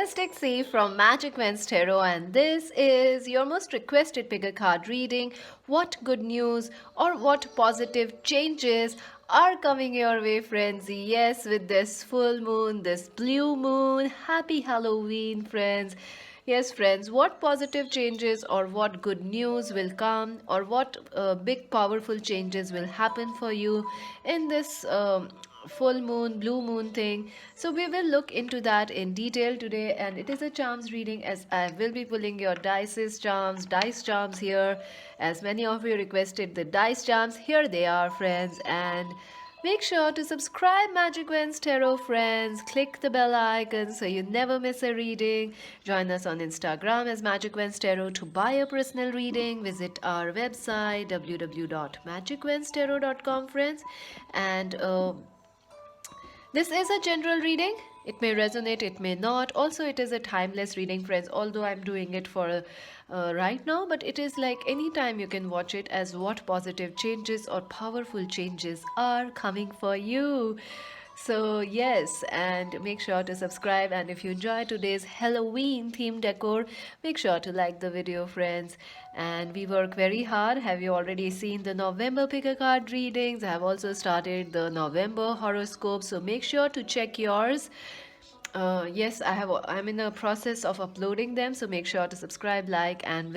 Mystic C from Magic Vents Tarot, and this is your most requested pick a card reading. What good news or what positive changes are coming your way, friends? Yes, with this full moon, this blue moon. Happy Halloween, friends. Yes, friends, what positive changes or what good news will come, or what big powerful changes will happen for you in this full moon, blue moon thing? So, we will look into that in detail today, and it is a charms reading as I will be pulling your dice charms here. As many of you requested the dice charms, here they are, friends, and make sure to subscribe Magic Vents Tarot, friends. Click the bell icon so you never miss a reading. Join us on Instagram as Magic Vents Tarot to buy a personal reading. Visit our website www.magicventstarot.com, friends. And this is a general reading. It may resonate, it may not. Also, it is a timeless reading, friends, although I'm doing it for right now, but it is like any time you can watch it as what positive changes or powerful changes are coming for you. So, yes, and make sure to subscribe. And if you enjoy today's Halloween theme decor, make sure to like the video, friends. And we work very hard. Have you already seen the November pick a card readings? I have also started the November horoscope, so make sure to check yours. Yes, I'm in a process of uploading them, so make sure to subscribe, like, and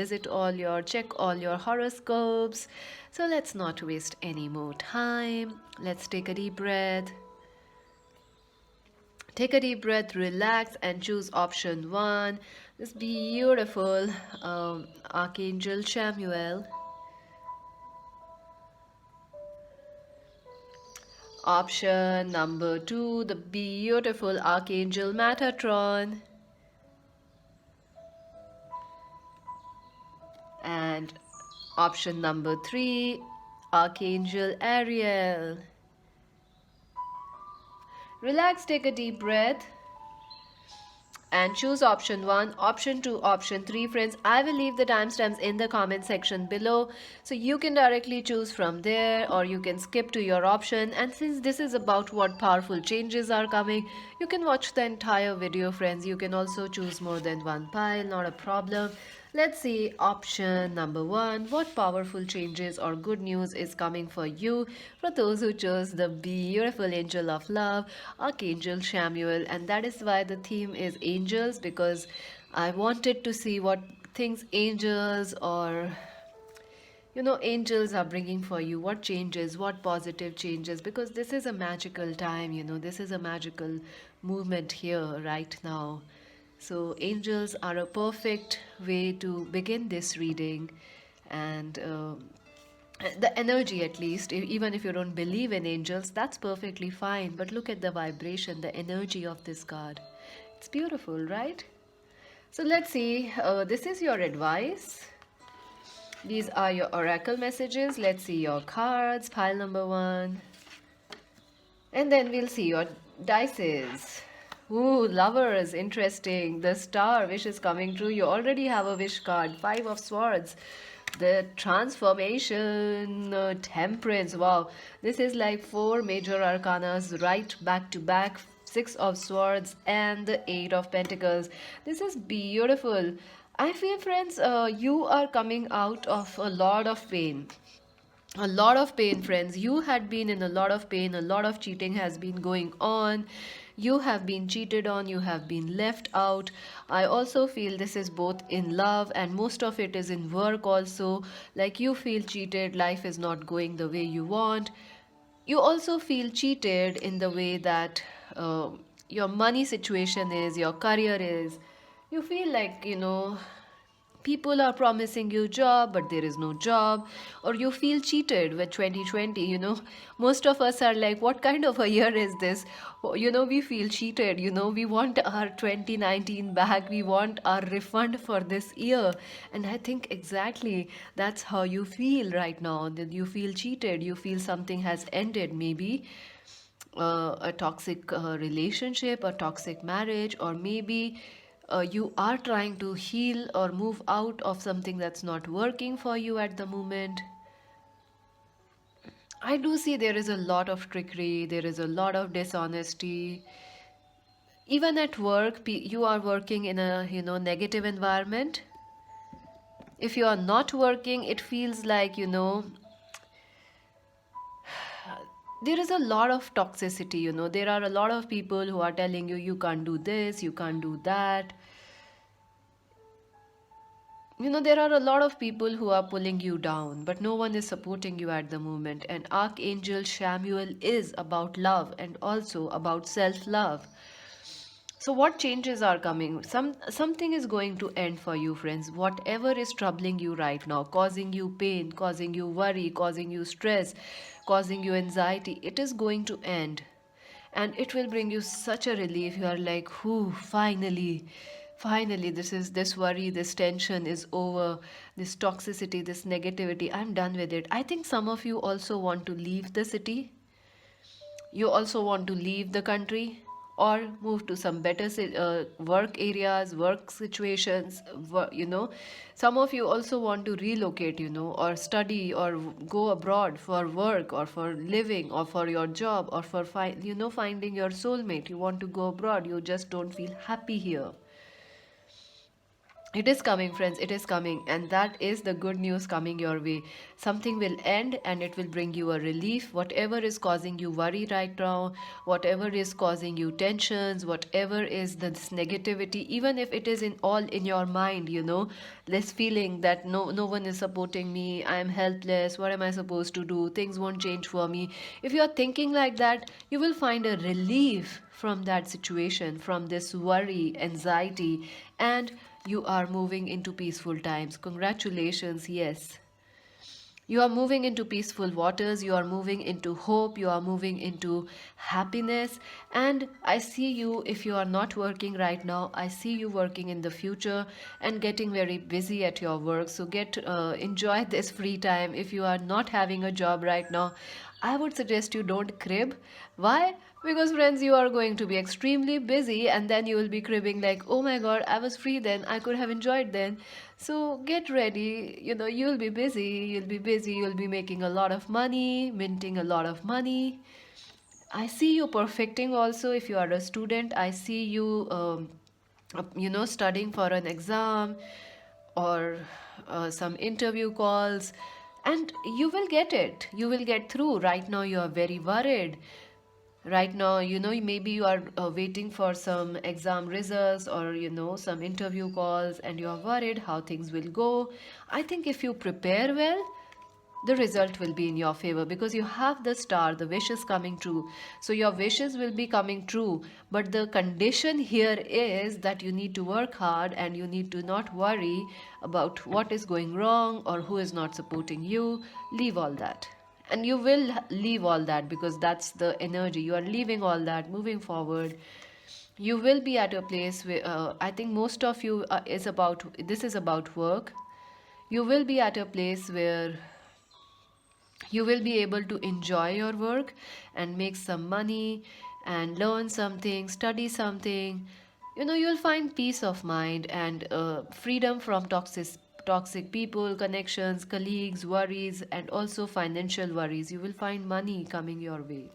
check all your horoscopes. So let's not waste any more time. Let's take a deep breath. Take a deep breath, relax, and choose option one. This beautiful Archangel Samuel. Option number two, the beautiful Archangel Metatron. And option number three, Archangel Ariel. Relax, take a deep breath, and choose option 1, option 2, option 3, friends. I will leave the timestamps in the comment section below, so you can directly choose from there, or you can skip to your option. And since this is about what powerful changes are coming, you can watch the entire video, friends. You can also choose more than one pile, not a problem. Let's see option number 1. What powerful changes or good news is coming for you? For those who chose the beautiful angel of love, Archangel Samuel, and that is why the theme is angels, because I wanted to see what things angels or angels are bringing for you, what changes, what positive changes, because this is a magical time, this is a magical movement here right now. So, angels are a perfect way to begin this reading, and the energy, at least, even if you don't believe in angels, that's perfectly fine. But look at the vibration, the energy of this card. It's beautiful, right? So, let's see. This is your advice. These are your oracle messages. Let's see your cards, pile number 1. And then we'll see your dices. Ooh, lovers, interesting. The star wish is coming true. You already have a wish card. 5 of swords. The transformation, temperance. Wow, this is like 4 major arcanas right back to back. 6 of swords and the 8 of pentacles. This is beautiful. I feel, friends, you are coming out of a lot of pain. A lot of pain, friends. You had been in a lot of pain. A lot of cheating has been going on. You have been cheated on. You have been left out. I also feel this is both in love, and most of it is in work also. Like, you feel cheated. Life is not going the way you want. You also feel cheated in the way that your money situation is, your career is. You feel like, people are promising you job, but there is no job, or you feel cheated with 2020. Most of us are like, what kind of a year is this? We feel cheated. We want our 2019 back. We want our refund for this year. And I think exactly that's how you feel right now, that you feel cheated. You feel something has ended, maybe a toxic relationship, a toxic marriage, or maybe you are trying to heal or move out of something that's not working for you at the moment. I do see there is a lot of trickery, there is a lot of dishonesty. Even at work, you are working in a negative environment. If you are not working, it feels like there is a lot of toxicity. There are a lot of people who are telling you, you can't do this, you can't do that. There are a lot of people who are pulling you down, but no one is supporting you at the moment. And Archangel Samuel is about love and also about self love. So what changes are coming? Something is going to end for you, friends. Whatever is troubling you right now, causing you pain, causing you worry, causing you stress, causing you anxiety, it is going to end. And it will bring you such a relief. You are like, whoo, finally, this worry, this tension is over, this toxicity, this negativity, I'm done with it. I think some of you also want to leave the city. You also want to leave the country or move to some better work areas, work situations. Some of you also want to relocate, or study or go abroad for work or for living or for your job or for finding your soulmate. You want to go abroad, you just don't feel happy here. It is coming, friends. It is coming. And that is the good news coming your way. Something will end and it will bring you a relief. Whatever is causing you worry right now, whatever is causing you tensions, whatever is this negativity, even if it is in your mind, this feeling that no one is supporting me, I am helpless, what am I supposed to do? Things won't change for me. If you are thinking like that, you will find a relief from that situation, from this worry, anxiety, and you are moving into peaceful times. Congratulations, yes. You are moving into peaceful waters, you are moving into hope, you are moving into happiness. And I see you, if you are not working right now, I see you working in the future and getting very busy at your work. So enjoy this free time. If you are not having a job right now, I would suggest you don't crib. Why? Because, friends, you are going to be extremely busy and then you will be cribbing like, oh my god, I was free then, I could have enjoyed then. So get ready, you'll be making a lot of money, minting a lot of money. I see you perfecting also. If you are a student, I see you, studying for an exam or some interview calls, and you will get it. You will get through. Right now, you are very worried. Right now, maybe you are waiting for some exam results or some interview calls, and you are worried how things will go. I think if you prepare well, the result will be in your favor, because you have the star, the wish is coming true. So your wishes will be coming true, but the condition here is that you need to work hard and you need to not worry about what is going wrong or who is not supporting you. Leave all that, and you will leave all that, because that's the energy. You are leaving all that, moving forward. You will be at a place where I think most of you this is about work. You will be at a place where you will be able to enjoy your work and make some money and learn something, study something. You'll find peace of mind and freedom from toxic people, connections, colleagues, worries, and also financial worries. You will find money coming your way.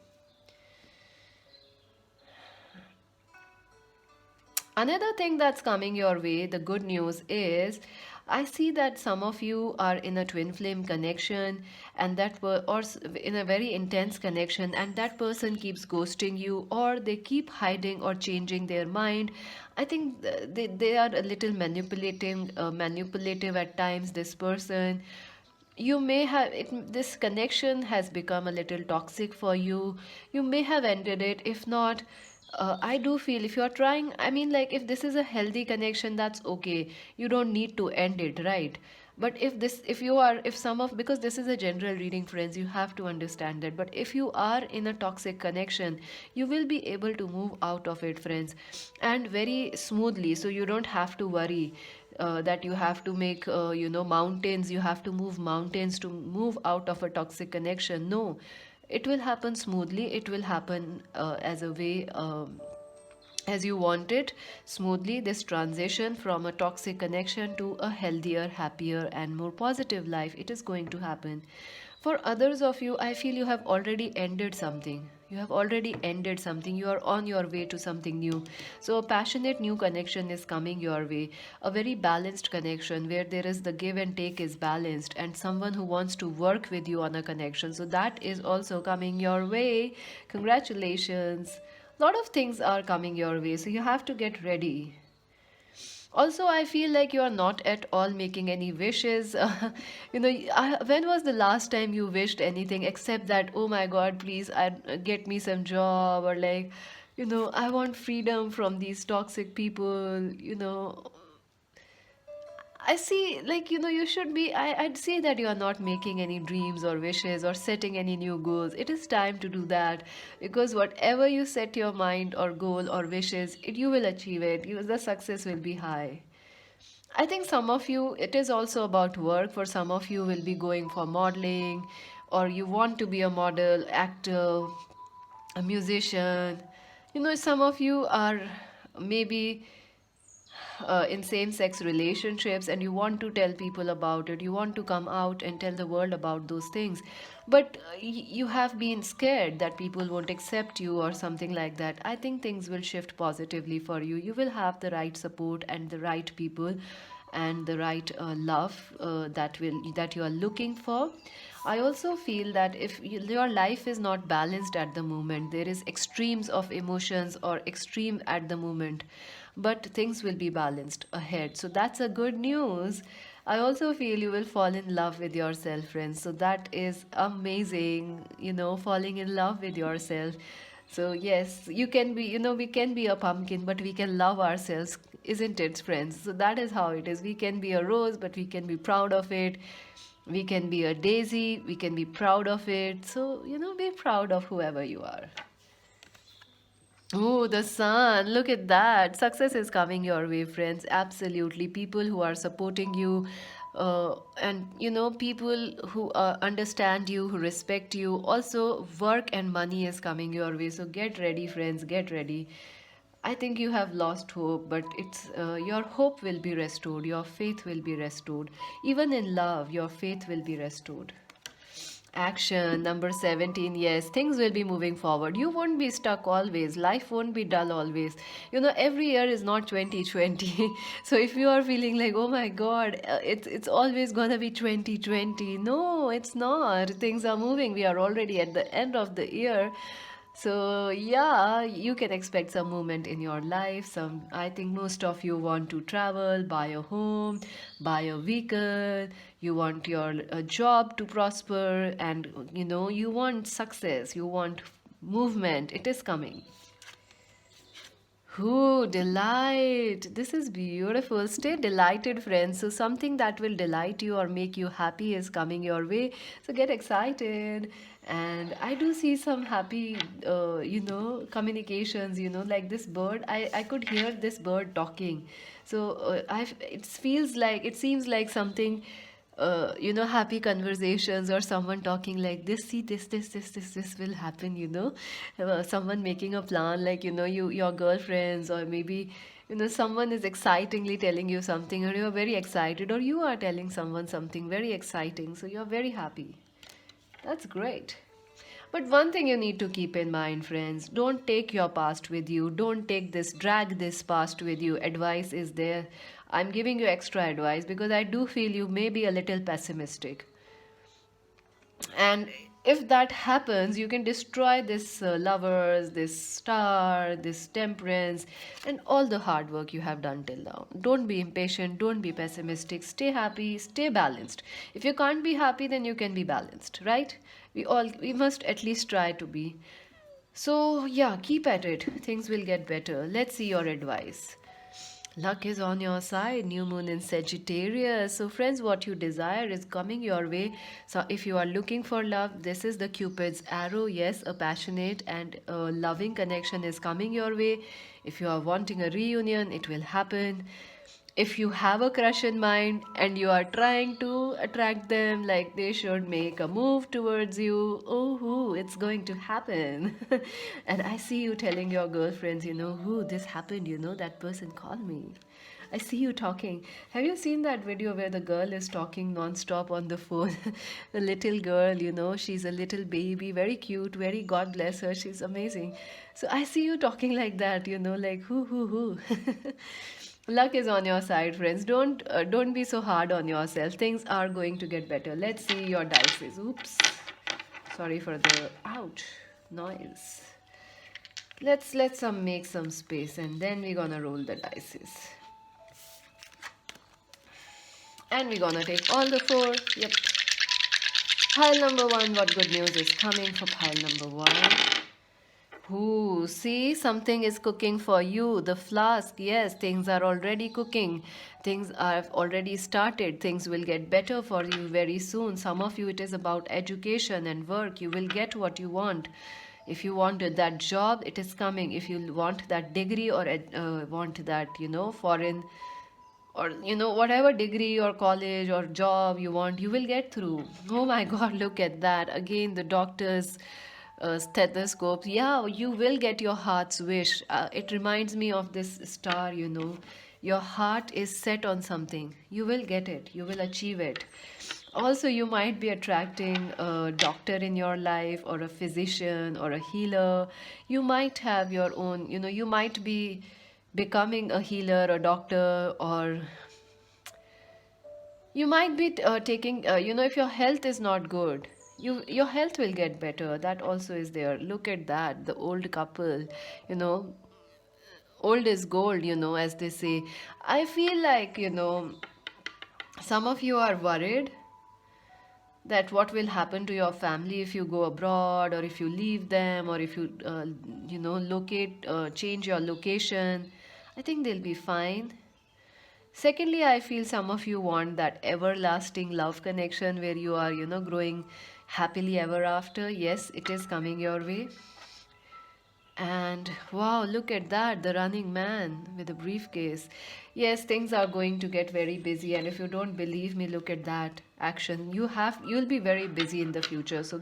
Another thing that's coming your way, the good news is, I see that some of you are in a twin flame connection, and in a very intense connection, and that person keeps ghosting you, or they keep hiding or changing their mind. I think they are a little manipulative at times, this person. You may have this connection has become a little toxic for you. You may have ended it. If not, I do feel if you're trying, I mean, like, if this is a healthy connection, that's okay. You don't need to end it, right? But if some of, because this is a general reading, friends, you have to understand that. But if you are in a toxic connection, you will be able to move out of it, friends, and very smoothly. So you don't have to worry that you have to make mountains, you have to move mountains to move out of a toxic connection. No, it will happen smoothly. It will happen as a way, as you want it, smoothly. This transition from a toxic connection to a healthier, happier, and more positive life, it is going to happen. For others of you, I feel you have already ended something. You have already ended something. You are on your way to something new. So, a passionate new connection is coming your way. A very balanced connection where there is the give and take is balanced, and someone who wants to work with you on a connection. So, that is also coming your way. Congratulations. A lot of things are coming your way. So, you have to get ready. Also, I feel like you are not at all making any wishes. When was the last time you wished anything except that, oh my God, please get me some job, or like, I want freedom from these toxic people. I see, like, you should be. I'd say that you are not making any dreams or wishes or setting any new goals. It is time to do that, because whatever you set your mind or goal or wishes, you will achieve it. The success will be high. I think some of you, it is also about work. For some of you, will be going for modeling, or you want to be a model, actor, a musician. Some of you are maybe in same sex relationships, and you want to tell people about it. You want to come out and tell the world about those things. But you have been scared that people won't accept you or something like that. I think things will shift positively for you. You will have the right support and the right people and the right love that you are looking for. I also feel that if your life is not balanced at the moment, there is extremes of emotions or extreme at the moment, but things will be balanced ahead. So that's a good news. I also feel you will fall in love with yourself, friends. So that is amazing, falling in love with yourself. So, yes, you can be, we can be a pumpkin, but we can love ourselves, isn't it, friends? So, that is how it is. We can be a rose, but we can be proud of it. We can be a daisy, we can be proud of it. So, be proud of whoever you are. Oh, the sun. Look at that. Success is coming your way, friends. Absolutely. People who are supporting you, and people who understand you, who respect you. Also, work and money is coming your way. So get ready, friends. Get ready. I think you have lost hope, but it's your hope will be restored. Your faith will be restored. Even in love, your faith will be restored. Action number 17. Yes, things will be moving forward. You won't be stuck always. Life won't be dull always. Every year is not 2020. So if you are feeling like, oh my God, it's always gonna be 2020. No, it's not. Things are moving. We are already at the end of the year. So yeah, you can expect some movement in your life. I think most of you want to travel, buy a home, buy a vehicle. You want your job to prosper, and you want success. You want movement. It is coming. Oh, delight. This is beautiful. Stay delighted, friends. So, something that will delight you or make you happy is coming your way. So, get excited. And I do see some happy, communications, like this bird. I could hear this bird talking. So, it seems like something happy conversations, or someone talking like this. See, this will happen. Someone making a plan, like your girlfriends, or maybe someone is excitingly telling you something, or you're very excited, or you are telling someone something very exciting. So you're very happy. That's great. But one thing you need to keep in mind, friends, don't take your past with you. Don't drag this past with you. Advice is there. I'm giving you extra advice because I do feel you may be a little pessimistic. And if that happens, you can destroy this lovers, this star, this temperance, and all the hard work you have done till now. Don't be impatient, don't be pessimistic, stay happy, stay balanced. If you can't be happy, then you can be balanced, right? We must at least try to be. So yeah, keep at it. Things will get better. Let's see your advice. Luck is on your side, new moon in Sagittarius. So, friends, what you desire is coming your way. So, if you are looking for love, this is the Cupid's arrow. Yes, a passionate and a loving connection is coming your way. If you are wanting a reunion, it will happen. If you have a crush in mind and you are trying to attract them, like they should make a move towards you, oh, it's going to happen. And I see you telling your girlfriends, who this happened, that person called me. I see you talking. Have you seen that video where the girl is talking non-stop on the phone? The little girl, she's a little baby, very cute, very God bless her. She's amazing. So I see you talking like that, like who. Luck is on your side, friends. Don't be so hard on yourself. Things are going to get better. Let's see your dices. Oops. Sorry for the ouch noise. Let's make some space and then we're gonna roll the dices. And we're gonna take all the four. Yep. Pile number one, what good news is coming for pile number one? Ooh, see, something is cooking for you. The flask, yes, things are already cooking. Things have already started. Things will get better for you very soon. Some of you, it is about education and work. You will get what you want. If you wanted that job, it is coming. If you want that degree or want that, foreign or whatever degree or college or job you want, you will get through. Oh my god, look at that again, the doctor's stethoscope. Yeah, you will get your heart's wish. It reminds me of this star. Your heart is set on something, you will get it, you will achieve it. Also, you might be attracting a doctor in your life or a physician or a healer. You might have your own, you might be becoming a healer, a doctor, or you might be taking, if your health is not good, your health will get better. That also is there. Look at that, the old couple, you know, old is gold, as they say. I feel like, some of you are worried that what will happen to your family if you go abroad or if you leave them or if you change your location. I think they'll be fine. Secondly, I feel some of you want that everlasting love connection where you are, growing happily ever after. Yes, it is coming your way. And wow, look at that, the running man with a briefcase. Yes, things are going to get very busy, and if you don't believe me, look at that action. You'll be very busy in the future. So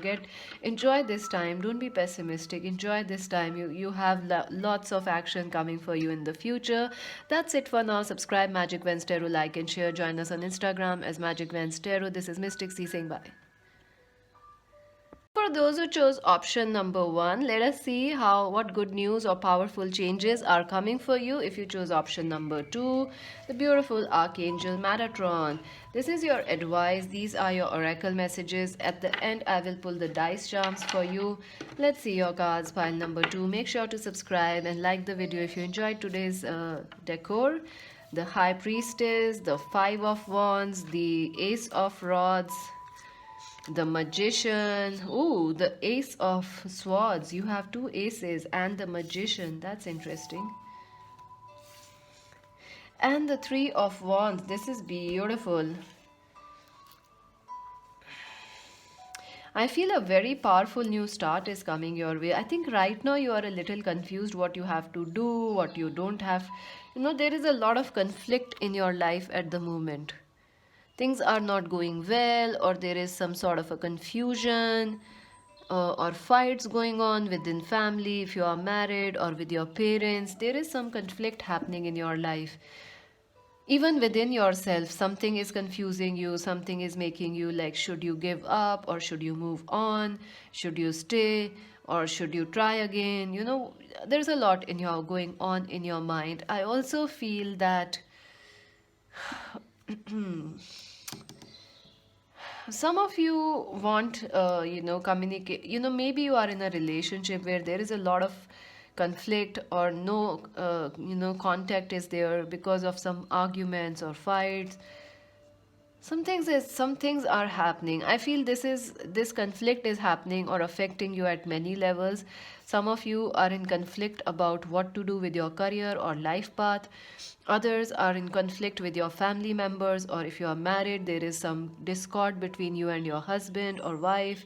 enjoy this time. Don't be pessimistic. Enjoy this time. You have lots of action coming for you in the future. That's it for now. Subscribe Magic Vans Tarot, like and share. Join us on Instagram as Magic Vans Tarot. This is Mystic C saying bye. For those who chose option number one, let us see what good news or powerful changes are coming for you if you chose option number two, the beautiful Archangel Metatron. This is your advice. These are your oracle messages. At the end, I will pull the dice charms for you. Let's see your cards, pile number two. Make sure to subscribe and like the video if you enjoyed today's decor. The High Priestess, the Five of Wands, the Ace of Rods, the Magician. Ooh, the Ace of Swords. You have two aces and the Magician. That's interesting. And the Three of Wands. This is beautiful. I feel a very powerful new start is coming your way. I think right now you are a little confused what you have to do, what you don't have. There is a lot of conflict in your life at the moment. Things are not going well, or there is some sort of a confusion or fights going on within family. If you are married or with your parents, there is some conflict happening in your life. Even within yourself, something is confusing you, something is making you like, should you give up or should you move on, should you stay or should you try again? There's a lot going on in your mind. I also feel that some of you want communicate. Maybe you are in a relationship where there is a lot of conflict or no contact is there because of some arguments or fights. Some things are happening. I feel this conflict is happening or affecting you at many levels. Some of you are in conflict about what to do with your career or life path. Others are in conflict with your family members, or if you are married, there is some discord between you and your husband or wife.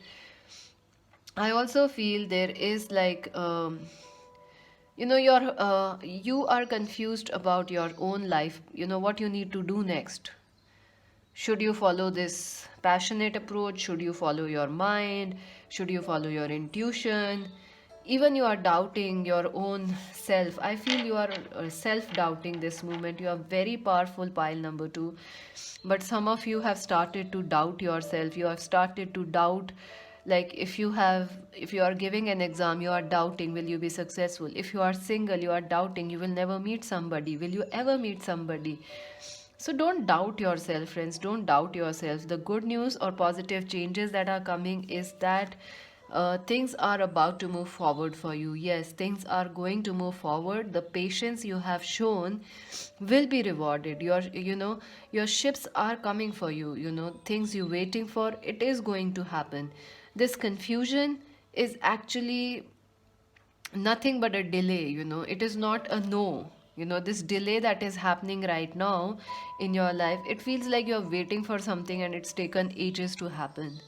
I also feel there is like you are confused about your own life, what you need to do next. Should you follow this passionate approach? Should you follow your mind? Should you follow your intuition? even you are doubting your own self. I feel you are self doubting this moment. You are very powerful, pile number 2. But some of you have started to doubt yourself. You have started to doubt, like if you are giving an exam, you are doubting, will you be successful? If you are single, you are doubting, you will never meet somebody. Will you ever meet somebody? So don't doubt yourself, friends. Don't doubt yourself. The good news or positive changes that are coming is that things are about to move forward for you. Yes, things are going to move forward. The patience you have shown will be rewarded. Your ships are coming for you. Things you're waiting for, it is going to happen. This confusion is actually nothing but a delay. It is not a no. This delay that is happening right now in your life, it feels like you're waiting for something and it's taken ages to happen,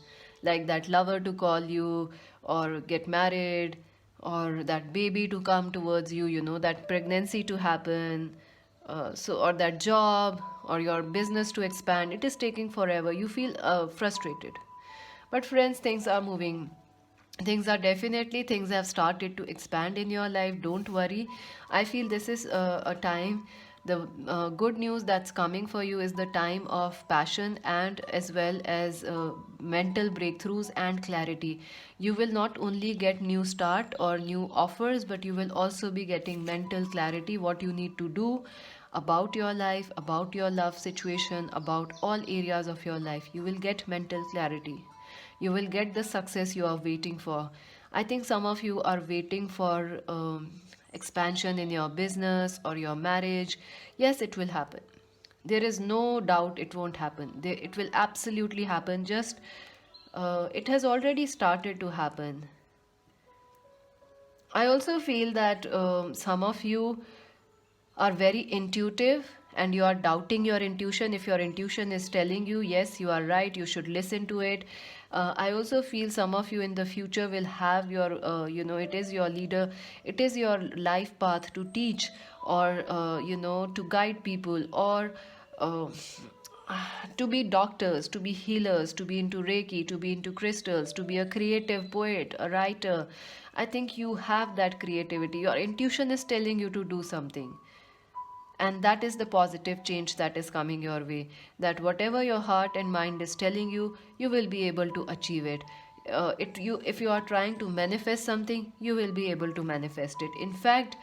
like that lover to call you, or get married, or that baby to come towards you, that pregnancy to happen, or that job or your business to expand. It is taking forever. You feel frustrated. But friends, things are moving. Things have started to expand in your life. Don't worry. I feel this is a time. The good news that's coming for you is the time of passion, and as well as mental breakthroughs and clarity. You will not only get new start or new offers, but you will also be getting mental clarity, what you need to do about your life, about your love situation, about all areas of your life. You will get mental clarity. You will get the success you are waiting for. I think some of you are waiting for expansion in your business or your marriage. Yes, it will happen. There is no doubt it won't happen. It will absolutely happen. Just it has already started to happen. I also feel that some of you are very intuitive and you are doubting your intuition. If your intuition is telling you, yes, you are right, you should listen to it. I also feel some of you in the future will have your, it is your leader, it is your life path to teach, or, to guide people, or uh, to be doctors, to be healers, to be into Reiki, to be into crystals, to be a creative poet, a writer. I think you have that creativity. Your intuition is telling you to do something. And that is the positive change that is coming your way. That whatever your heart and mind is telling you, you will be able to achieve it. If you are trying to manifest something, you will be able to manifest it. In fact,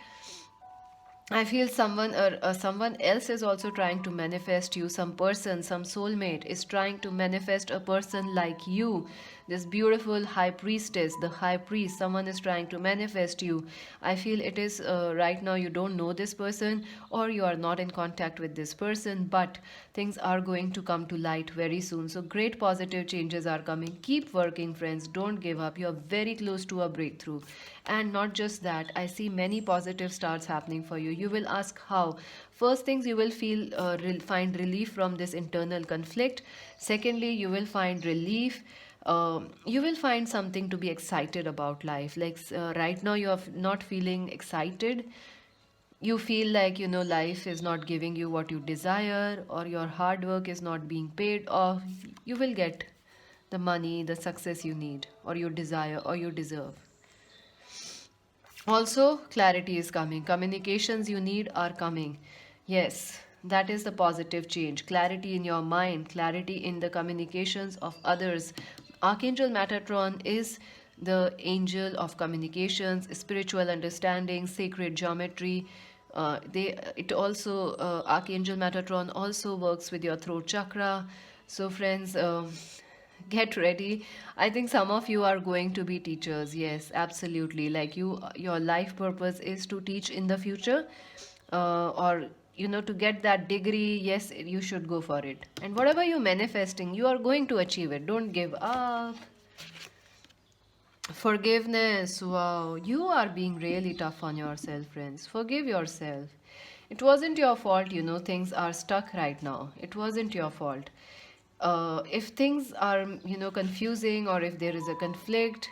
I feel someone else is also trying to manifest you. Some person, some soulmate is trying to manifest a person like you. This beautiful high priestess, the high priest, someone is trying to manifest you. I feel it is right now you don't know this person, or you are not in contact with this person, but things are going to come to light very soon. So great positive changes are coming. Keep working, friends. Don't give up. You are very close to a breakthrough. And not just that, I see many positive starts happening for you. You will ask how. First things, you will find relief from this internal conflict. Secondly, you will find relief. You will find something to be excited about life. Like right now, you are not feeling excited. You feel like life is not giving you what you desire, or your hard work is not being paid off. You will get the money, the success you need, or you desire, or you deserve. Also, clarity is coming. Communications you need are coming. Yes, that is the positive change. Clarity in your mind, clarity in the communications of others. Archangel Metatron is the angel of communications, spiritual understanding, sacred geometry. Archangel Metatron also works with your throat chakra. So, friends, get ready. I think some of you are going to be teachers. Yes, absolutely. Like your life purpose is to teach in the future, or to get that degree. Yes, you should go for it. And whatever you're manifesting, you are going to achieve it. Don't give up. Forgiveness. Wow, you are being really tough on yourself, friends. Forgive yourself. It wasn't your fault, things are stuck right now. It wasn't your fault. If things are, confusing, or if there is a conflict,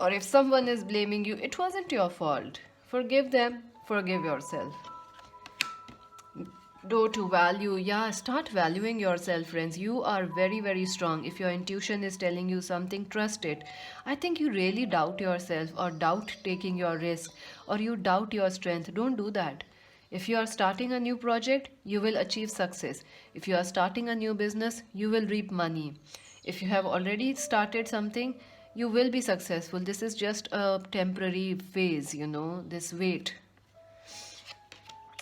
or if someone is blaming you, it wasn't your fault. Forgive them, forgive yourself. Do to value. Yeah, start valuing yourself, friends. You are very, very strong. If your intuition is telling you something, trust it. I think you really doubt yourself or doubt taking your risk or you doubt your strength. Don't do that. If you are starting a new project, you will achieve success. If you are starting a new business, you will reap money. If you have already started something, you will be successful. This is just a temporary phase, this wait.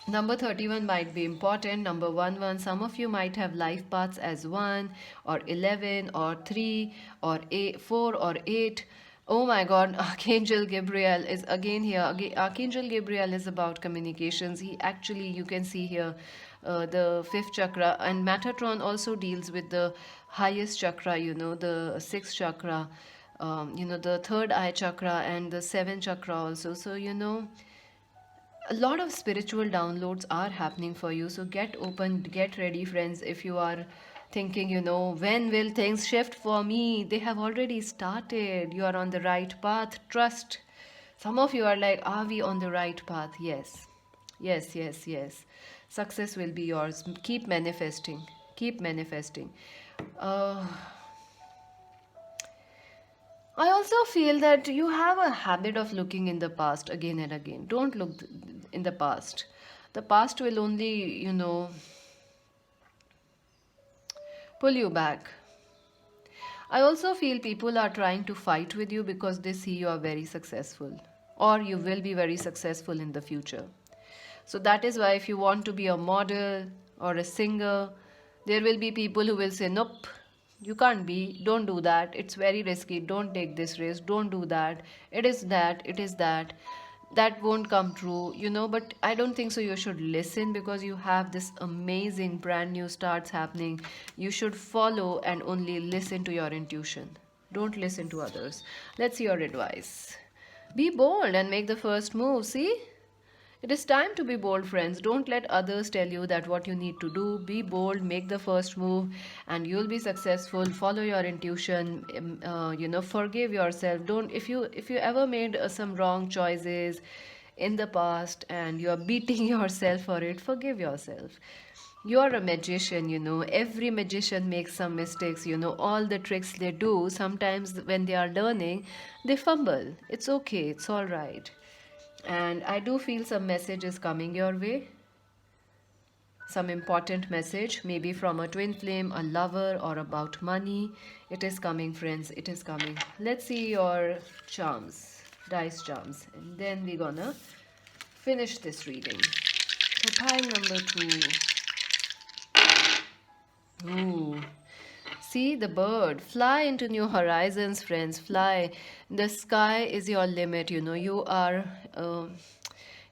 Number 31 might be important. Number 1, some of you might have life paths as 1 or 11 or 3 or 8, 4 or 8. Oh my god, Archangel Gabriel is again here. Archangel Gabriel is about communications. He actually, you can see here, the fifth chakra, and Metatron also deals with the highest chakra, the sixth chakra, the third eye chakra, and the seventh chakra also. So, a lot of spiritual downloads are happening for you. So get open, get ready, friends. If you are thinking, when will things shift for me, they have already started. You are on the right path. Trust. Some of you are like, are we on the right path? Yes, yes, yes, yes. Success will be yours. Keep manifesting, keep manifesting. uh, I also feel that you have a habit of looking in the past again and again. Don't look in the past. The past will only, pull you back. I also feel people are trying to fight with you because they see you are very successful or you will be very successful in the future. So that is why if you want to be a model or a singer, there will be people who will say, nope, you can't be, don't do that, it's very risky, don't take this risk, don't do that, it is that, it is that. That won't come true, but I don't think so. You should listen because you have this amazing brand new starts happening. You should follow and only listen to your intuition. Don't listen to others. Let's see your advice. Be bold and make the first move. See? It is time to be bold, friends. Don't let others tell you that what you need to do. Be bold, make the first move, and you'll be successful. Follow your intuition. Forgive yourself. Don't if you ever made some wrong choices in the past and you are beating yourself for it, forgive yourself. You are a magician, every magician makes some mistakes, all the tricks they do, sometimes when they are learning, they fumble. It's okay, it's all right. And I do feel some message is coming your way. Some important message, maybe from a twin flame, a lover, or about money. It is coming, friends. It is coming. Let's see your charms, dice charms, and then we're gonna finish this reading. So, pile number 2. Ooh. See the bird. Fly into new horizons, friends. Fly. The sky is your limit. You are.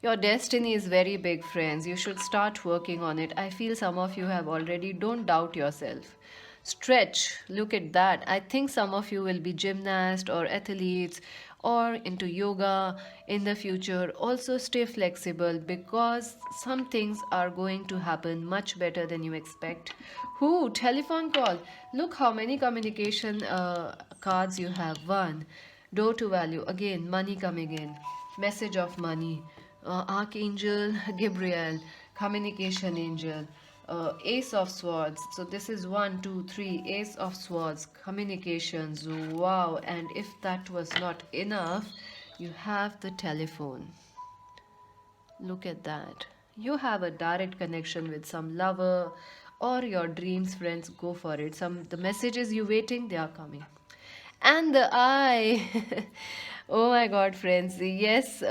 Your destiny is very big, friends. You should start working on it. I feel some of you have already. Don't doubt yourself. Stretch. Look at that. I think some of you will be gymnasts or athletes or into yoga in the future. Also, stay flexible because some things are going to happen much better than you expect. Who? Telephone call. Look how many communication cards you have. One. Door to value. Again, money coming in. Message of money. Archangel Gabriel. Communication angel. Ace of Swords. So this is 1, 2, 3. Ace of Swords. Communications. Wow. And if that was not enough, you have the telephone. Look at that. You have a direct connection with some lover or your dreams, friends. Go for it. The messages you waiting, they are coming. And the eye. Oh my god, friends. Yes,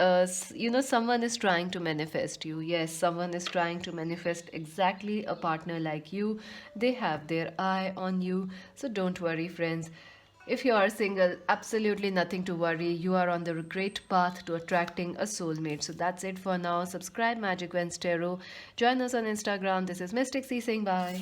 someone is trying to manifest you. Yes, someone is trying to manifest exactly a partner like you. They have their eye on you. So don't worry, friends. If you are single, absolutely nothing to worry. You are on the great path to attracting a soulmate. So that's it for now. Subscribe Magic Vents Tarot. Join us on Instagram. This is Mystic C saying bye.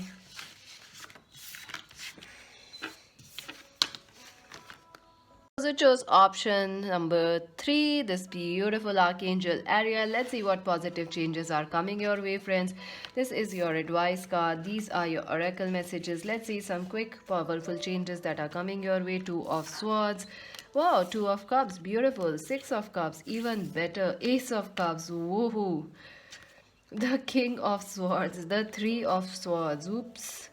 So chose option number 3, this beautiful Archangel Ariel. Let's see what positive changes are coming your way, friends. This is your advice card. These are your oracle messages. Let's see some quick, powerful changes that are coming your way. 2 of Swords. Wow, 2 of Cups. Beautiful. 6 of Cups. Even better. Ace of Cups. Woohoo. The King of Swords, the Three of Swords. Oops.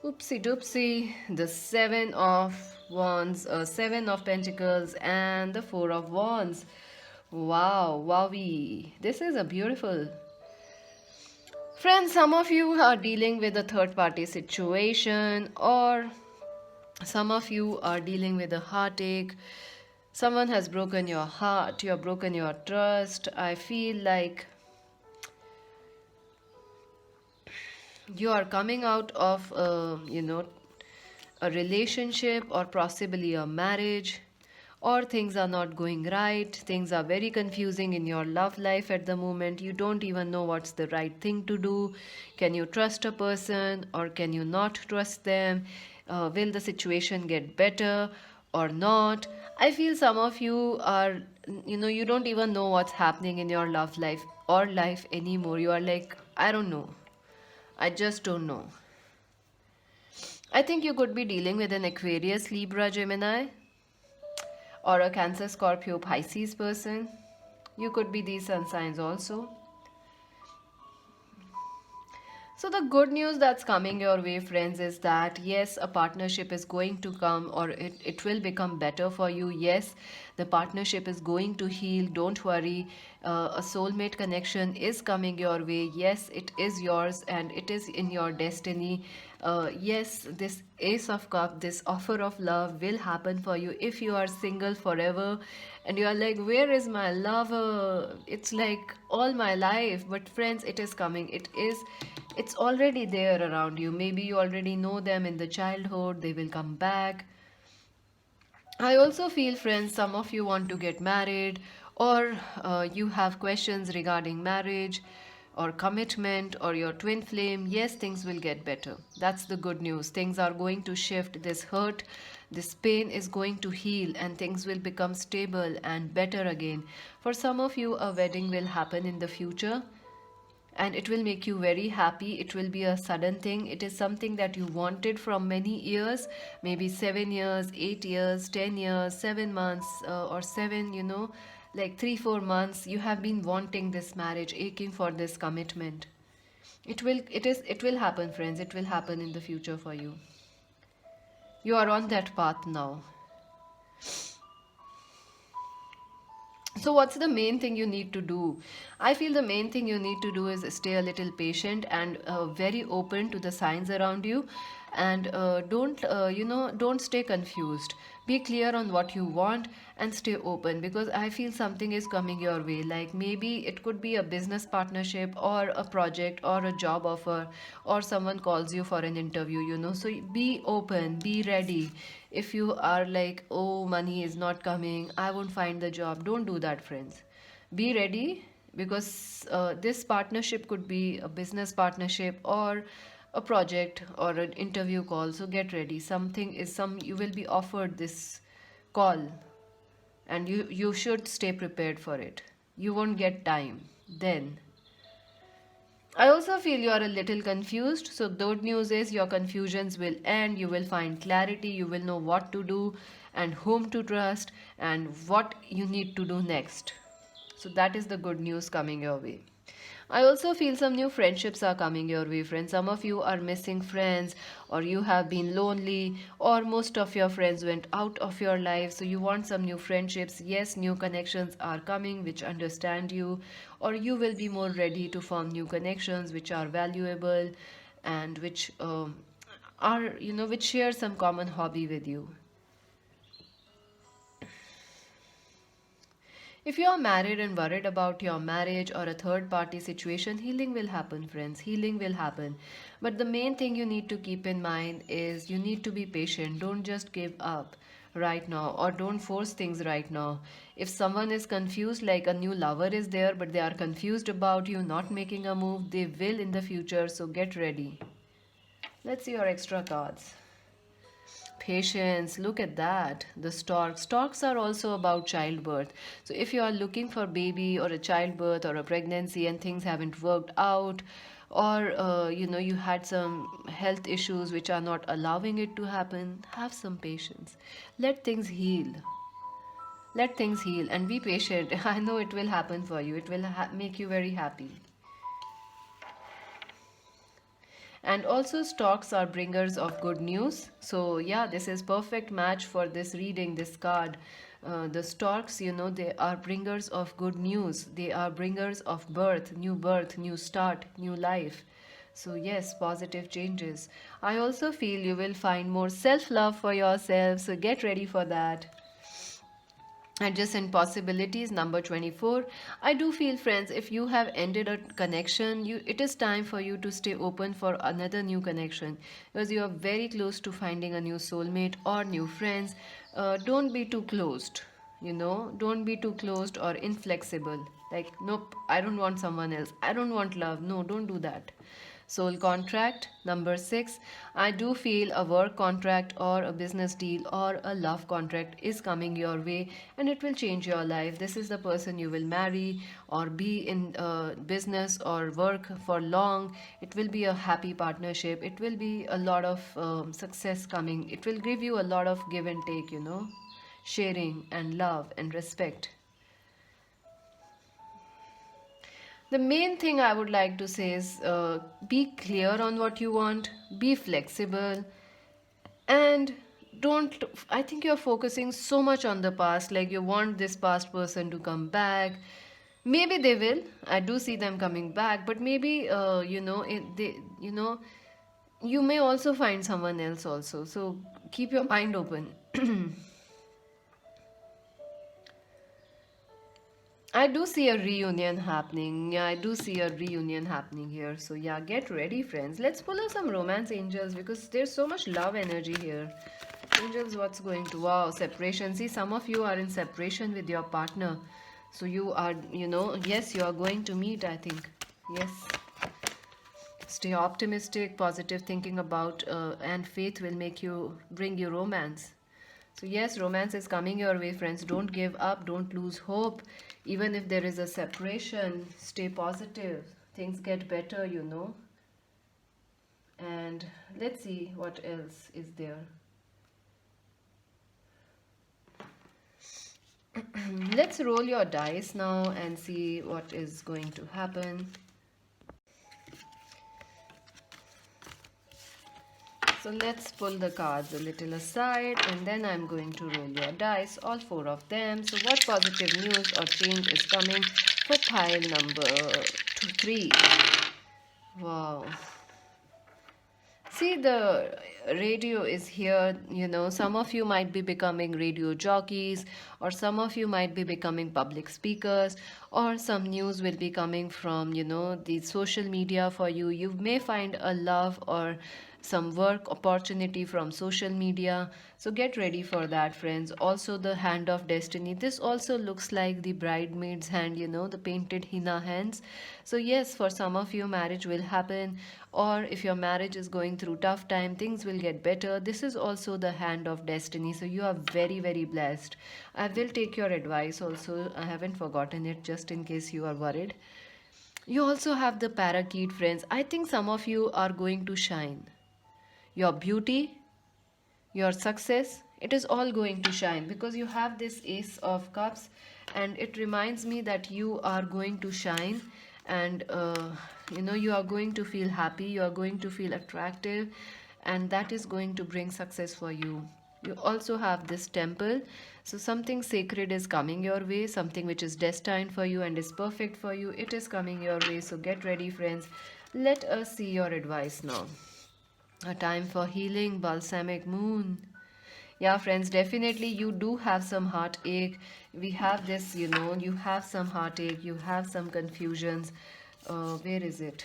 Oopsie doopsie. The Seven of Wands, Seven of Pentacles, and the Four of Wands. Wow, wowie. This is a beautiful. Friends, some of you are dealing with a third party situation, or some of you are dealing with a heartache. Someone has broken your heart, you have broken your trust. I feel like you are coming out of a relationship, or possibly a marriage, or things are not going right, things are very confusing in your love life at the moment. You don't even know what's the right thing to do. Can you trust a person or can you not trust them? Will the situation get better or not? I feel some of you are, you don't even know what's happening in your love life or life anymore. You are like, I don't know, I just don't know. I think you could be dealing with an Aquarius, Libra, Gemini, or a Cancer, Scorpio, Pisces person. You could be these sun signs also. So, the good news that's coming your way, friends, is that yes, a partnership is going to come, or it will become better for you. Yes, the partnership is going to heal. Don't worry. A soulmate connection is coming your way. Yes, it is yours and it is in your destiny. Yes, this Ace of Cup, this offer of love will happen for you if you are single forever and you are like, where is my lover? It's like all my life. But friends, it is coming. It's already there around you. Maybe you already know them in the childhood, they will come back. I also feel, friends, some of you want to get married, or you have questions regarding marriage or commitment or your twin flame. Yes, things will get better. That's the good news. Things are going to shift. This hurt, this pain is going to heal, and things will become stable and better again. For some of you, a wedding will happen in the future and it will make you very happy. It will be a sudden thing. It is something that you wanted from many years, maybe 7 years, 8 years, 10 years, 7 months, or 7, like 3 4 months. You have been wanting this marriage, aching for this commitment. It will happen, friends. It will happen in the future for you. You are on that path now. So, what's the main thing you need to do? I feel the main thing you need to do is stay a little patient and very open to the signs around you, and don't stay confused. Be clear on what you want and stay open, because I feel something is coming your way. Like maybe it could be a business partnership or a project or a job offer, or someone calls you for an interview. So be open, be ready. If you are like, oh, money is not coming, I won't find the job, don't do that, friends. Be ready, because this partnership could be a business partnership or a project or an interview call. So get ready. You will be offered this call, and you should stay prepared for it. You won't get time then. I also feel you are a little confused. So, the good news is your confusions will end. You will find clarity. You will know what to do and whom to trust and what you need to do next. So, that is the good news coming your way. I also feel some new friendships are coming your way, friends. Some of you are missing friends, or you have been lonely, or most of your friends went out of your life. So you want some new friendships. Yes, new connections are coming which understand you, or you will be more ready to form new connections which are valuable and which which share some common hobby with you. If you are married and worried about your marriage or a third party situation, healing will happen, friends. Healing will happen. But the main thing you need to keep in mind is you need to be patient. Don't just give up right now, or don't force things right now. If someone is confused, like a new lover is there, but they are confused about you not making a move, they will in the future. So get ready. Let's see your extra cards. Patience, look at that. The storks are also about childbirth. So if you are looking for baby or a childbirth or a pregnancy and things haven't worked out, or you had some health issues which are not allowing it to happen, have some patience. Let things heal. Let things heal and be patient. I know it will happen for you. It will make you very happy. And also storks are bringers of good news. So yeah, this is perfect match for this reading, this card. The storks, they are bringers of good news. They are bringers of birth, new start, new life. So yes, positive changes. I also feel you will find more self-love for yourself, so get ready for that. Adjacent possibilities, number 24. I do feel, friends, if you have ended a connection, it is time for you to stay open for another new connection, because you are very close to finding a new soulmate or new friends. Don't be too closed, don't be too closed or inflexible, like, nope, I don't want someone else, I don't want love. No, don't do that. Soul contract, number 6. I do feel a work contract or a business deal or a love contract is coming your way, and it will change your life. This is the person you will marry or be in business or work for long. It will be a happy partnership. It will be a lot of success coming. It will give you a lot of give and take, sharing and love and respect. The main thing I would like to say is be clear on what you want, be flexible, and don't. I think you're focusing so much on the past, like you want this past person to come back. Maybe they will. I do see them coming back, but maybe you may also find someone else also. So keep your mind open. I do see a reunion happening. Yeah, I do see a reunion happening here. So, yeah, get ready, friends. Let's pull out some romance angels because there's so much love energy here. Angels, what's going to? Wow, separation. See, some of you are in separation with your partner. So, you are, yes, you are going to meet, I think. Yes. Stay optimistic, positive thinking about, and faith will bring you romance. So, yes, romance is coming your way, friends. Don't give up, don't lose hope. Even if there is a separation, stay positive. Things get better. And let's see what else is there. Let's roll your dice now and see what is going to happen. So let's pull the cards a little aside, and then I'm going to roll your dice, all 4 of them. So what positive news or change is coming for pile number 3? Wow. See, the radio is here. Some of you might be becoming radio jockeys, or some of you might be becoming public speakers, or some news will be coming from, the social media for you. You may find a love or some work opportunity from social media. So get ready for that, friends. Also, the hand of destiny. This also looks like the bridesmaid's hand, the painted henna hands. So, yes, for some of you, marriage will happen, or if your marriage is going through tough time, things will get better. This is also the hand of destiny. So, you are very, very blessed. I will take your advice also. I haven't forgotten it, just in case you are worried. You also have the parakeet, friends. I think some of you are going to shine. Your beauty, your success, it is all going to shine because you have this Ace of Cups, and it reminds me that you are going to shine, and you are going to feel happy, you are going to feel attractive, and that is going to bring success for you. You also have this temple, so something sacred is coming your way, something which is destined for you and is perfect for you. It is coming your way, so get ready, friends. Let us see your advice now. A time for healing, balsamic moon. Yeah, friends, definitely you do have some heartache. We have this, you have some heartache, you have some confusions. Where is it?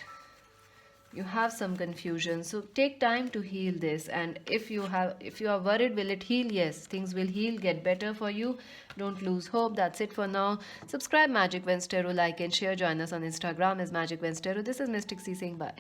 You have some confusion. So take time to heal this. And if you are worried, will it heal? Yes, things will heal, get better for you. Don't lose hope. That's it for now. Subscribe Magic Wednesday, like and share. Join us on Instagram as Magic Wednesday. This is Mystic C saying bye.